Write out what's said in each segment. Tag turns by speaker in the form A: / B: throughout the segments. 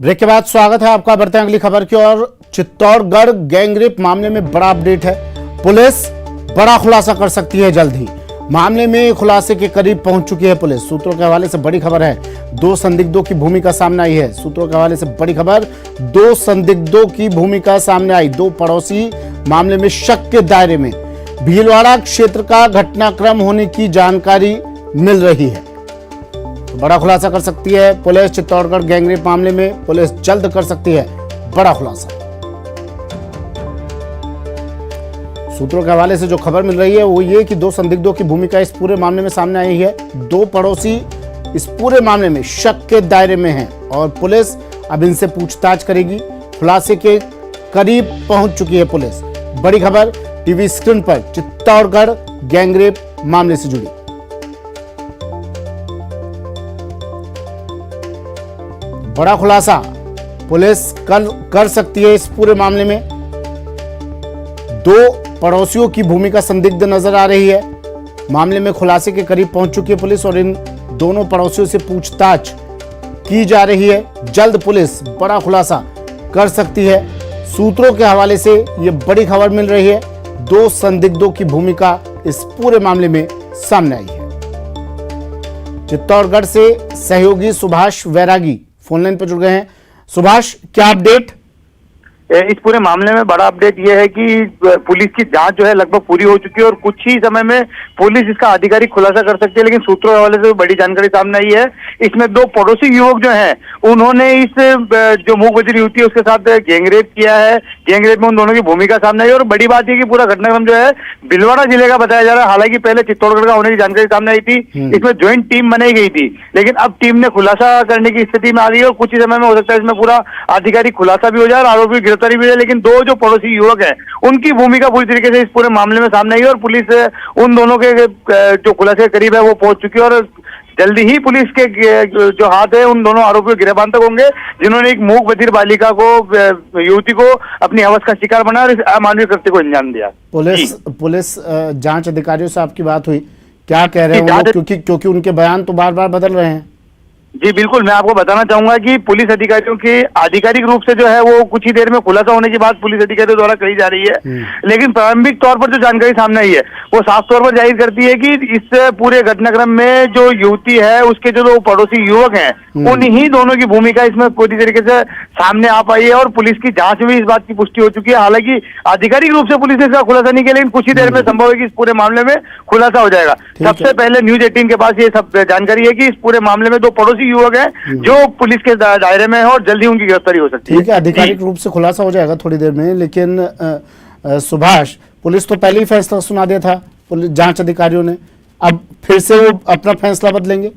A: Break के बाद स्वागत है आपका। बढ़ते हैं अगली खबर की ओर। चित्तौड़गढ़ गैंगरेप मामले में बड़ा अपडेट है। पुलिस बड़ा खुलासा कर सकती है जल्द ही। मामले में खुलासे के करीब पहुंच चुकी है पुलिस। सूत्रों के हवाले से बड़ी खबर है, 2 संदिग्धों की भूमिका सामने आई है। सूत्रों के हवाले से बड़ी खबर, 2 संदिग्धों की भूमिका सामने आई। 2 पड़ोसी मामले में शक के दायरे में। भीलवाड़ा क्षेत्र का घटनाक्रम होने की जानकारी मिल रही है। बड़ा खुलासा कर सकती है पुलिस। चित्तौड़गढ़ गैंगरेप मामले में पुलिस जल्द कर सकती है बड़ा खुलासा। सूत्रों के हवाले से जो खबर मिल रही है वो ये कि 2 संदिग्धों की भूमिका इस पूरे मामले में सामने आई है। 2 पड़ोसी इस पूरे मामले में शक के दायरे में हैं और पुलिस अब इनसे पूछताछ करेगी। खुलासे के करीब पहुंच चुकी है पुलिस। बड़ी खबर टीवी स्क्रीन पर चित्तौड़गढ़ गैंगरेप मामले से जुड़ी। बड़ा खुलासा पुलिस कर सकती है इस पूरे मामले में। 2 पड़ोसियों की भूमिका संदिग्ध नजर आ रही है। मामले में खुलासे के करीब पहुंच चुकी है पुलिस और इन दोनों पड़ोसियों से पूछताछ की जा रही है। जल्द पुलिस बड़ा खुलासा कर सकती है। सूत्रों के हवाले से यह बड़ी खबर मिल रही है। 2 संदिग्धों की भूमिका इस पूरे मामले में सामने आई है। चित्तौड़गढ़ से सहयोगी सुभाष वैरागी फोनलाइन पर जुड़ गए हैं। सुभाष, क्या अपडेट?
B: इस पूरे मामले में बड़ा अपडेट यह है कि पुलिस की जांच जो है लगभग पूरी हो चुकी है और कुछ ही समय में पुलिस इसका आधिकारिक खुलासा कर सकती है। लेकिन सूत्रों के हवाले से बड़ी जानकारी सामने आई है। इसमें 2 पड़ोसी युवक जो हैं उन्होंने इस जो मूक बधिर युवती है उसके साथ गैंगरेप किया है। गैंगरेप में उन दोनों की भूमिका सामने आई और बड़ी बात यह कि पूरा घटनाक्रम जो है भीलवाड़ा जिले का बताया जा रहा है। हालांकि पहले चित्तौड़गढ़ का होने की जानकारी सामने आई थी। इसमें ज्वाइंट टीम बनाई गई थी, लेकिन अब टीम ने खुलासा करने की स्थिति में आ गई और कुछ ही समय में हो सकता है इसमें पूरा आधिकारिक खुलासा भी हो जाए और आरोपी गिरफ्तारी भी है। लेकिन 2 जो पड़ोसी युवक हैं उनकी भूमिका पूरी तरीके से इस पूरे मामले में सामने आई और पुलिस उन दोनों के जो खुलासे के करीब है वो पहुंच चुकी है और जल्दी ही पुलिस के जो हाथ है उन दोनों आरोपियों गिरफ्तार तक होंगे जिन्होंने एक मूक बधिर बालिका को, युवती को अपनी हवस का शिकार बनाया और इस अमानवीय कृत्य को अंजाम दिया।
A: पुलिस जांच अधिकारियों से आपकी बात हुई, क्या कह रहे हैं? क्योंकि उनके बयान तो बार बार बदल रहे हैं।
B: जी बिल्कुल, मैं आपको बताना चाहूंगा कि पुलिस अधिकारियों की आधिकारिक रूप से जो है वो कुछ ही देर में खुलासा होने की बात पुलिस अधिकारियों द्वारा कही जा रही है। लेकिन प्रारंभिक तौर पर जो जानकारी सामने आई है वो साफ तौर पर जाहिर करती है कि इस पूरे घटनाक्रम में जो युवती है उसके जो 2 पड़ोसी युवक हैं उन्हीं दोनों की भूमिका इसमें पूरी तरीके से सामने आ पाई है और पुलिस की जांच में इस बात की पुष्टि हो चुकी है। हालांकि आधिकारिक रूप से पुलिस ने इसका खुलासा नहीं किया, लेकिन कुछ ही देर में संभव है कि इस पूरे मामले में खुलासा हो जाएगा। सबसे पहले न्यूज 18 के पास ये सब जानकारी है कि इस पूरे मामले में 2 पड़ोसी युवक हैं जो पुलिस के दायरे में है और जल्दी उनकी गिरफ्तारी हो सकती है।
A: ठीक है, आधिकारिक रूप से खुलासा हो जाएगा थोड़ी देर में। लेकिन सुभाष, पुलिस तो पहले ही फैसला सुना दिया था पुलिस जांच अधिकारियों ने, अब फिर से वो अपना फैसला बदलेंगे?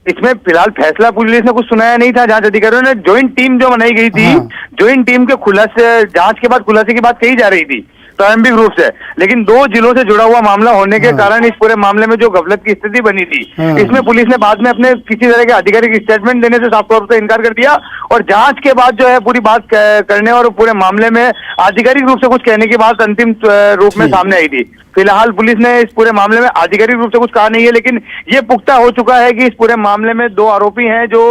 B: इसमें फिलहाल फैसला पुलिस ने कुछ सुनाया नहीं था। जांच अधिकारियों ने ज्वाइंट टीम जो बनाई गई थी, ज्वाइंट टीम के खुलासे, जांच के बाद खुलासे की बात कही जा रही थी प्रारंभिक रूप से, लेकिन 2 जिलों से जुड़ा हुआ मामला होने के कारण इस पूरे मामले में जो गफलत की स्थिति बनी थी इसमें पुलिस ने बाद में अपने किसी तरह के आधिकारिक स्टेटमेंट देने से साफ तौर पर इनकार कर दिया और जांच के बाद जो है पूरी बात करने और पूरे मामले में आधिकारिक रूप से कुछ कहने की बात अंतिम रूप में सामने आई थी। फिलहाल पुलिस ने इस पूरे मामले में आधिकारिक रूप से कुछ कहा नहीं है, लेकिन ये पुख्ता हो चुका है कि इस पूरे मामले में 2 आरोपी हैं जो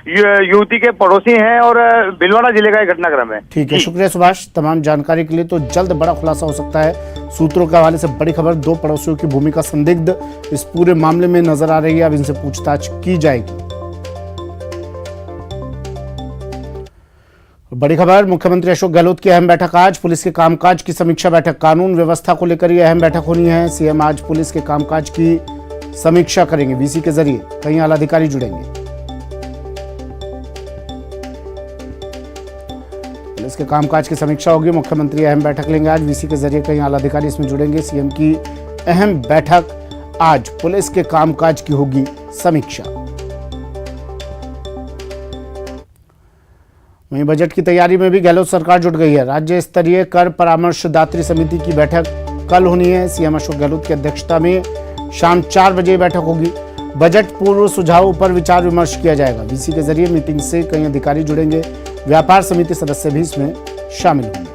B: युवती के पड़ोसी हैं और भीलवाड़ा जिले का एक घटनाक्रम है।
A: ठीक है, शुक्रिया सुभाष तमाम जानकारी के लिए। तो जल्द बड़ा खुलासा हो सकता है। सूत्रों के हवाले से बड़ी खबर, 2 पड़ोसियों की भूमिका संदिग्ध इस पूरे मामले में नजर आ रही है। अब इनसे पूछताछ की जाएगी। बड़ी खबर, मुख्यमंत्री अशोक गहलोत की अहम बैठक आज। पुलिस के कामकाज की समीक्षा बैठक, कानून व्यवस्था को लेकर यह अहम बैठक होनी है। सीएम आज पुलिस के कामकाज की समीक्षा करेंगे। वीसी के जरिए कई आला अधिकारी जुड़ेंगे। पुलिस के कामकाज की समीक्षा होगी। मुख्यमंत्री अहम बैठक लेंगे आज। वीसी के जरिए कई आला अधिकारी इसमें जुड़ेंगे। सीएम की अहम बैठक आज, पुलिस के कामकाज की होगी समीक्षा। वहीं बजट की तैयारी में भी गहलोत सरकार जुट गई है। राज्य स्तरीय कर परामर्शदात्री समिति की बैठक कल होनी है। सीएम अशोक गहलोत की अध्यक्षता में शाम 4 बजे बैठक होगी। बजट पूर्व सुझावों पर विचार विमर्श किया जाएगा। वीसी के जरिए मीटिंग से कई अधिकारी जुड़ेंगे। व्यापार समिति सदस्य भी इसमें शामिल होंगे।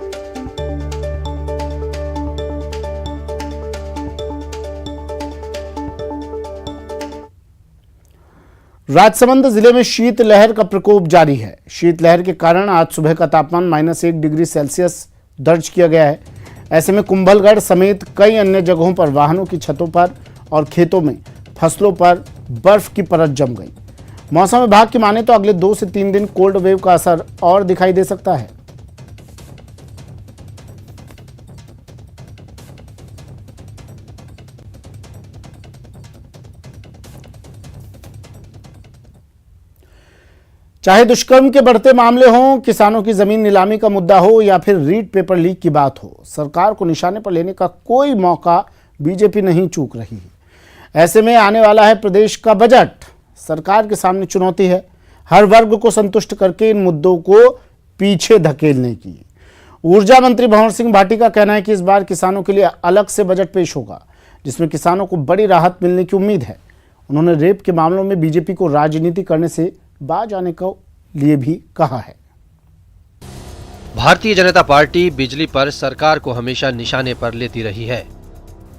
A: राजसमंद जिले में शीतलहर का प्रकोप जारी है। शीतलहर के कारण आज सुबह का तापमान -1 डिग्री सेल्सियस दर्ज किया गया है। ऐसे में कुंभलगढ़ समेत कई अन्य जगहों पर वाहनों की छतों पर और खेतों में फसलों पर बर्फ की परत जम गई। मौसम विभाग की माने तो अगले 2 से 3 दिन कोल्ड वेव का असर और दिखाई दे सकता है। चाहे दुष्कर्म के बढ़ते मामले हों, किसानों की जमीन नीलामी का मुद्दा हो या फिर रीट पेपर लीक की बात हो, सरकार को निशाने पर लेने का कोई मौका बीजेपी नहीं चूक रही है। ऐसे में आने वाला है प्रदेश का बजट। सरकार के सामने चुनौती है हर वर्ग को संतुष्ट करके इन मुद्दों को पीछे धकेलने की। ऊर्जा मंत्री भंवर सिंह भाटी का कहना है कि इस बार किसानों के लिए अलग से बजट पेश होगा, जिसमें किसानों को बड़ी राहत मिलने की उम्मीद है। उन्होंने रेप के मामलों में बीजेपी को राजनीति करने से बाज आने के लिए भी कहा है।
C: भारतीय जनता पार्टी बिजली पर सरकार को हमेशा निशाने पर लेती रही है।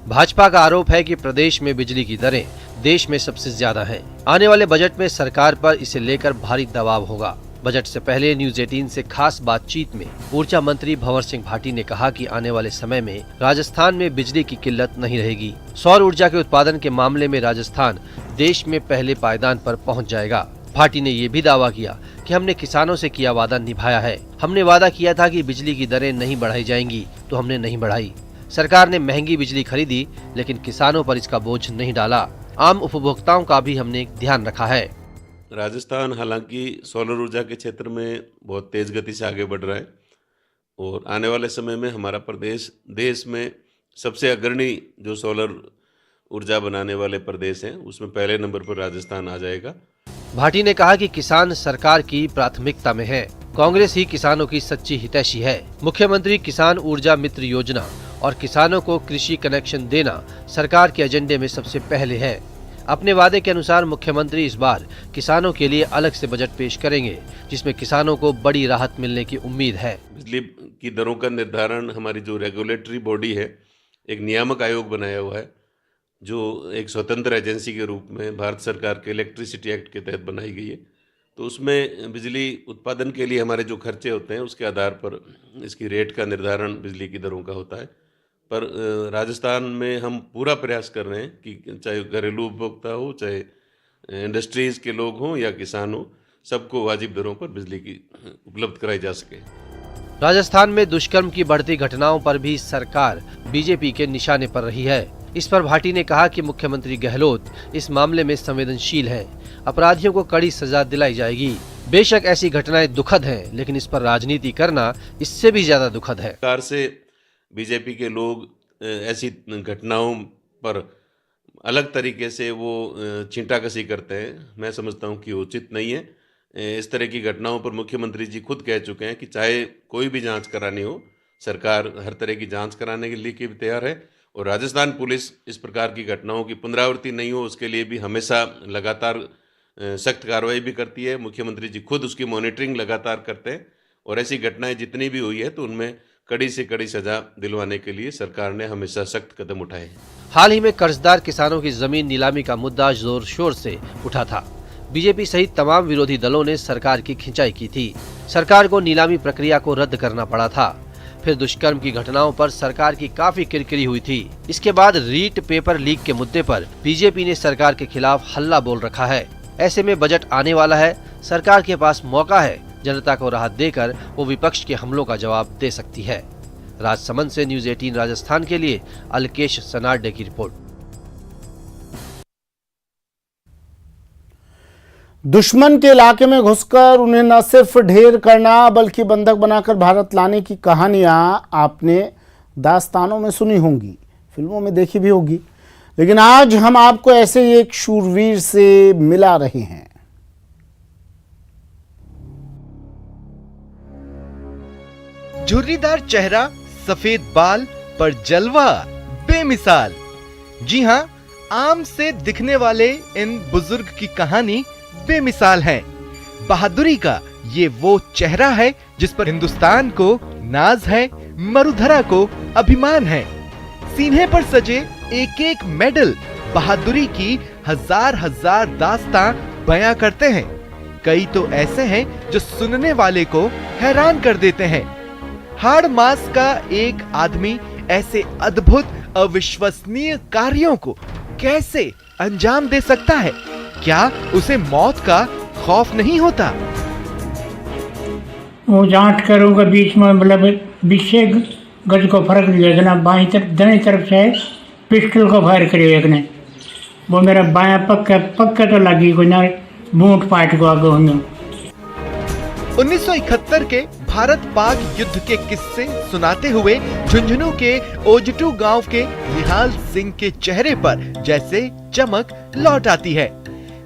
C: भाजपा का आरोप है कि प्रदेश में बिजली की दरें देश में सबसे ज्यादा हैं। आने वाले बजट में सरकार पर इसे लेकर भारी दबाव होगा। बजट से पहले न्यूज 18 से खास बातचीत में ऊर्जा मंत्री भंवर सिंह भाटी ने कहा कि आने वाले समय में राजस्थान में बिजली की किल्लत नहीं रहेगी। सौर ऊर्जा के उत्पादन के मामले में राजस्थान देश में पहले पायदान पर पहुंच जाएगा। भाटी ने ये भी दावा किया कि हमने किसानों से किया वादा निभाया है। हमने वादा किया था कि बिजली की दरें नहीं बढ़ाई जाएंगी, तो हमने नहीं बढ़ाई। सरकार ने महंगी बिजली खरीदी, लेकिन किसानों पर इसका बोझ नहीं डाला। आम उपभोक्ताओं का भी हमने ध्यान रखा है।
D: राजस्थान हालांकि सौर ऊर्जा के क्षेत्र में बहुत तेज गति से आगे बढ़ रहा है और आने वाले समय में हमारा प्रदेश देश में सबसे अग्रणी जो सोलर ऊर्जा बनाने वाले प्रदेश हैं उसमें पहले नंबर पर राजस्थान आ जाएगा।
C: भाटी ने कहा कि किसान सरकार की प्राथमिकता में है। कांग्रेस ही किसानों की सच्ची हितैषी है। मुख्यमंत्री किसान ऊर्जा मित्र योजना और किसानों को कृषि कनेक्शन देना सरकार के एजेंडे में सबसे पहले है। अपने वादे के अनुसार मुख्यमंत्री इस बार किसानों के लिए अलग से बजट पेश करेंगे, जिसमें किसानों को बड़ी राहत मिलने की उम्मीद है।
D: बिजली की दरों का निर्धारण हमारी जो रेगुलेटरी बॉडी है, एक नियामक आयोग बनाया हुआ है जो एक स्वतंत्र एजेंसी के रूप में भारत सरकार के इलेक्ट्रिसिटी एक्ट के तहत बनाई गई है। तो उसमें बिजली उत्पादन के लिए हमारे जो खर्चे होते हैं उसके आधार पर इसकी रेट का निर्धारण बिजली की दरों का होता है। पर राजस्थान में हम पूरा प्रयास कर रहे हैं कि चाहे घरेलू उपभोक्ता हो, चाहे इंडस्ट्रीज़ के लोग हों या किसान हो, सबको वाजिब दरों पर बिजली की उपलब्ध कराई जा सके।
C: राजस्थान में दुष्कर्म की बढ़ती घटनाओं पर भी सरकार बीजेपी के निशाने पर रही है। इस पर भाटी ने कहा कि मुख्यमंत्री गहलोत इस मामले में संवेदनशील हैं। अपराधियों को कड़ी सजा दिलाई जाएगी। बेशक ऐसी घटनाएं दुखद हैं, लेकिन इस पर राजनीति करना इससे भी ज्यादा दुखद है।
D: सरकार से बीजेपी के लोग ऐसी घटनाओं पर अलग तरीके से वो छींटाकशी करते हैं, मैं समझता हूँ कि उचित नहीं है। इस तरह की घटनाओं पर मुख्यमंत्री जी खुद कह चुके हैं कि चाहे कोई भी जांच करानी हो, सरकार हर तरह की जांच कराने के लिए भी तैयार है। और राजस्थान पुलिस इस प्रकार की घटनाओं की पुनरावृत्ति नहीं हो उसके लिए भी हमेशा लगातार सख्त कार्रवाई भी करती है। मुख्यमंत्री जी खुद उसकी मॉनिटरिंग लगातार करते हैं और ऐसी घटनाएं जितनी भी हुई है तो उनमें कड़ी से कड़ी सजा दिलवाने के लिए सरकार ने हमेशा सख्त कदम उठाए हैं।
C: हाल ही में कर्जदार किसानों की जमीन नीलामी का मुद्दा जोर शोर से उठा था। बीजेपी सहित तमाम विरोधी दलों ने सरकार की खिंचाई की थी। सरकार को नीलामी प्रक्रिया को रद्द करना पड़ा था। फिर दुष्कर्म की घटनाओं पर सरकार की काफी किरकिरी हुई थी। इसके बाद रीट पेपर लीक के मुद्दे पर बीजेपी ने सरकार के खिलाफ हल्ला बोल रखा है। ऐसे में बजट आने वाला है, सरकार के पास मौका है। जनता को राहत देकर वो विपक्ष के हमलों का जवाब दे सकती है। राजसमंद से न्यूज 18 राजस्थान के लिए अलकेश सनाडे की रिपोर्ट।
A: दुश्मन के इलाके में घुसकर उन्हें न सिर्फ ढेर करना बल्कि बंधक बनाकर भारत लाने की कहानियां आपने दास्तानों में सुनी होंगी, फिल्मों में देखी भी होगी, लेकिन आज हम आपको ऐसे ही एक शूरवीर से मिला रहे हैं।
E: झुर्रीदार चेहरा, सफेद बाल पर जलवा बेमिसाल। जी हां, आम से दिखने वाले इन बुजुर्ग की कहानी बेमिसाल है। बहादुरी का ये वो चेहरा है जिस पर हिंदुस्तान को नाज है, मरुधरा को अभिमान है। सीने पर सजे एक एक मेडल बहादुरी की हजार हजार दास्तां बयां करते हैं। कई तो ऐसे हैं जो सुनने वाले को हैरान कर देते हैं। हाड़ मास का एक आदमी ऐसे अद्भुत अविश्वसनीय कार्यों को कैसे अंजाम दे सकता है? क्या उसे मौत का खौफ नहीं होता?
F: वो जांच करूंगा बीच में, मतलब 20 गज को फर्क लिया एक ना, बाई तरफ दाई तरफ से पिस्टल को फायर करियो एक ने, वो मेरा बाया पक्का तो लगी को ना, बूट पाट को आगे होने।
E: 1971 के भारत पाक युद्ध के किस्से सुनाते हुए झुंझुनू के ओजटू गांव के निहाल सिंह के चेहरे पर जैसे चमक लौट आती है।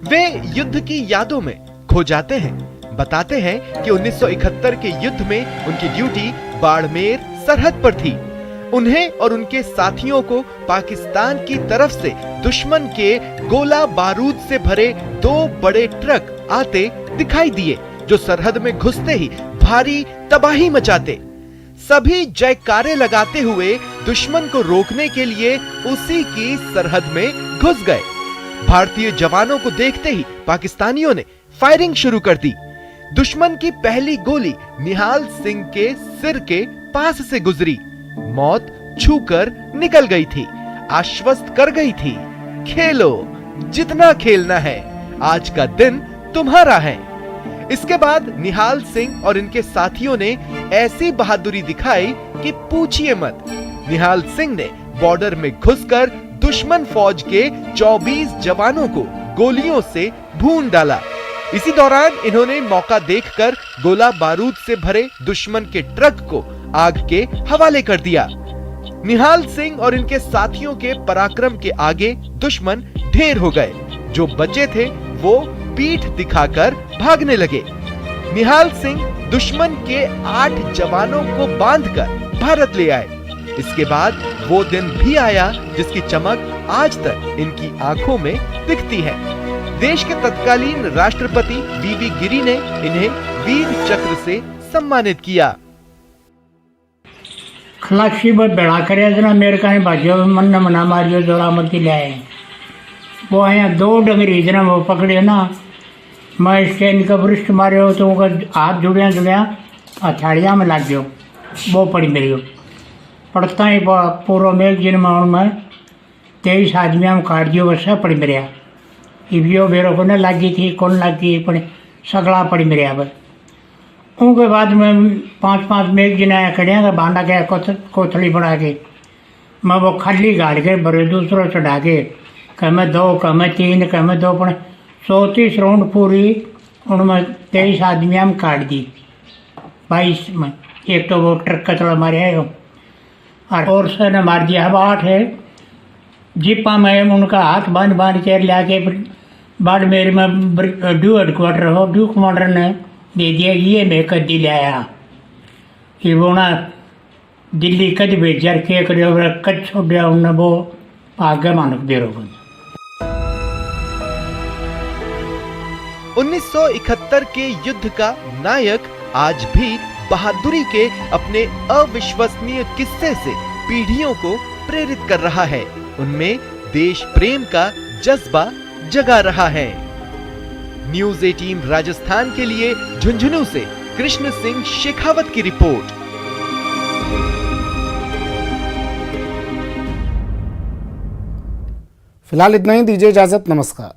E: वे युद्ध की यादों में खो जाते हैं। बताते हैं कि 1971 के युद्ध में उनकी ड्यूटी बाड़मेर सरहद पर थी। उन्हें और उनके साथियों को पाकिस्तान की तरफ से दुश्मन के गोला बारूद से भरे 2 बड़े ट्रक आते दिखाई दिए, जो सरहद में घुसते ही भारी तबाही मचाते। सभी जयकारे लगाते हुए दुश्मन को रोकने के लिए उसी की सरहद में घुस गए। भारतीय जवानों को देखते ही पाकिस्तानियों ने फायरिंग शुरू कर दी। दुश्मन की पहली गोली निहाल सिंह के सिर के पास से गुजरी। मौत छूकर निकल गई थी, आश्वस्त कर गई थी, खेलो जितना खेलना है, आज का दिन तुम्हारा है। इसके बाद निहाल सिंह और इनके साथियों ने ऐसी बहादुरी दिखाई कि पूछिए मत। निहाल सिंह ने बॉर्डर में घुसकर दुश्मन फौज के 24 जवानों को गोलियों से भून डाला। इसी दौरान इन्होंने मौका देखकर गोला बारूद से भरे दुश्मन के ट्रक को आग के हवाले कर दिया। निहाल सिंह और इनके साथियों के पराक्रम के आगे दुश्मन ढेर हो गए। जो बचे थे वो पीठ दिखाकर भागने लगे। निहाल सिंह दुश्मन के 8 जवानों को बांधकर भारत ले आए। इसके बाद वो दिन भी आया जिसकी चमक आज तक इनकी आंखों में दिखती है। देश के तत्कालीन राष्ट्रपति वीवी गिरी ने इन्हें वीर चक्र से सम्मानित किया।
F: खलासी बहुत बड़ा करे जना मेरे का बाजो मन मना मारियो जोरामती लाए। वो आया 2 डंगरी जना वो पकड़े ना, मैं इसके इनका वृष्ट मारे तो उनका हाथ जुड़िया हथाड़िया में लग गयो। वो पड़ी मेरी पड़ता ही पूरा मेघ जिन में 23 आदमियों में काट दियो, वैसा पड़ी मेरिया। इवियो बेरो को न लगी थी, कौन लगी पड़ी सगड़ा पड़ी मेरे अब। उनके बाद में 5-5 मेघ जिनाया खड़िया का बांधा गया कोथली बना के, मैं वो खाली गाड़ के बड़े दूसरों चढ़ा के कम 2 कम 3 कम 2 पड़े 34 राउंड पूरी उनमें 23 आदमियों में काट दी। 22 में एक तो वो ट्रक का थोड़ा मारे है और से ने मार दिया। अब 8 है जीपा में उनका हाथ बांध के ला के बाड़मेर में ड्यू हेडक्वार्टर हो, ड्यू कमांडर ने दे दिया ये मैं कदी लाया ये वो ना दिल्ली कद भेजा के कद छोड़ा उन्हें वो आगे मानक दे रहा।
E: 1971 के युद्ध का नायक आज भी बहादुरी के अपने अविश्वसनीय किस्से से पीढ़ियों को प्रेरित कर रहा है। उनमें देश प्रेम का जज्बा जगा रहा है। न्यूज़ 18 राजस्थान के लिए झुंझुनू से कृष्ण सिंह शेखावत की रिपोर्ट।
A: फिलहाल इतना ही, दीजिए इजाजत, नमस्कार।